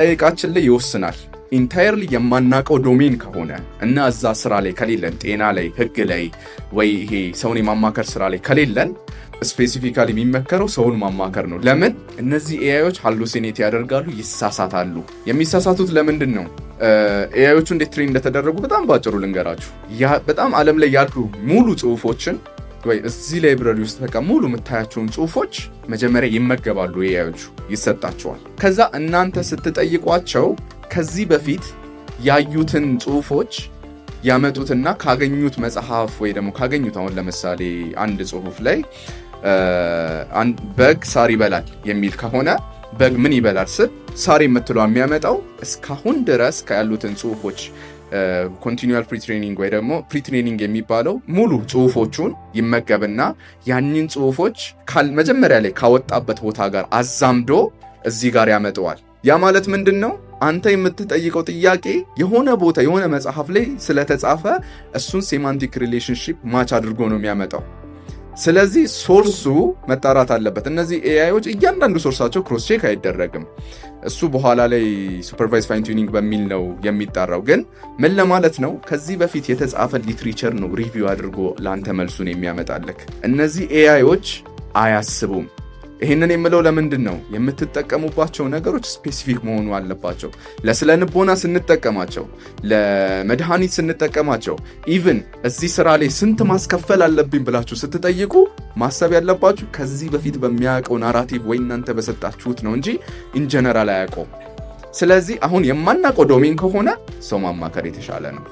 ጠይቃችን ላይ ይወስናል። ኢንታየርሊ የማናቀው ዶሜን ከሆነ እና እዛ ስራ ላይ ከሌለን፣ ጤና ላይ፣ ህግ ላይ ወይ ይሄ ሰውን የማማከር ስራ ላይ ከሌለን ስፔሲፊካሊ የሚመከረው ሰውን ማማከር ነው። ለምን? እነዚህ ኤአዮች ሃሉሲኔት ያደርጋሉ፣ ይሳሳታሉ። የሚሳሳቱት ለምንድን ነው? ኤአዮቹ እንዴት ትሬን እንደተደረጉ በጣም ባጭሩ ልንገራችሁ። በጣም ዓለም ላይ ያሉ ሙሉ ጽሁፎችን ወይ እዚህ ላይብረሪ ውስጥ በቃ ሙሉ የምታያቸውን ጽሁፎች መጀመሪያ ይመገባሉ፣ ኤአዮቹ ይሰጣቸዋል። ከዛ እናንተ ስትጠይቋቸው ከዚህ በፊት ያዩትን ጽሁፎች ያመጡትና ካገኙት መጽሐፍ ወይ ደግሞ ካገኙት አሁን ለምሳሌ አንድ ጽሁፍ ላይ በግ ሳር ይበላል የሚል ከሆነ በግ ምን ይበላል ስል ሳር የምትለው የሚያመጣው እስካሁን ድረስ ያሉትን ጽሁፎች ኮንቲኒዩዋል ፕሪትሬኒንግ ወይ ደግሞ ፕሪትሬኒንግ የሚባለው ሙሉ ጽሁፎቹን ይመገብና ያንን ጽሁፎች መጀመሪያ ላይ ካወጣበት ቦታ ጋር አዛምዶ እዚህ ጋር ያመጣዋል። ያ ማለት ምንድን ነው? አንተ የምትጠይቀው ጥያቄ የሆነ ቦታ የሆነ መጽሐፍ ላይ ስለተጻፈ እሱን ሴማንቲክ ሪሌሽንሺፕ ማች አድርጎ ነው የሚያመጣው። ስለዚህ ሶርሱ መጣራት አለበት። እነዚህ ኤአይዎች እያንዳንዱ ሶርሳቸው ክሮስ ቼክ አይደረግም። እሱ በኋላ ላይ ሱፐርቫይዝ ፋይን ቱኒንግ በሚል ነው የሚጣራው። ግን ምን ለማለት ነው? ከዚህ በፊት የተጻፈ ሊትሬቸር ነው ሪቪው አድርጎ ለአንተ መልሱን የሚያመጣልክ። እነዚህ ኤአይዎች አያስቡም። ይህንን የምለው ለምንድን ነው? የምትጠቀሙባቸው ነገሮች ስፔሲፊክ መሆኑ አለባቸው። ለስነ ልቦና ስንጠቀማቸው፣ ለመድኃኒት ስንጠቀማቸው፣ ኢቭን እዚህ ስራ ላይ ስንት ማስከፈል አለብኝ ብላችሁ ስትጠይቁ ማሰብ ያለባችሁ ከዚህ በፊት በሚያውቀው ናራቲቭ ወይ እናንተ በሰጣችሁት ነው እንጂ ኢንጀነራል አያውቀውም። ስለዚህ አሁን የማናውቀው ዶሜን ከሆነ ሰው ማማከር የተሻለ ነው።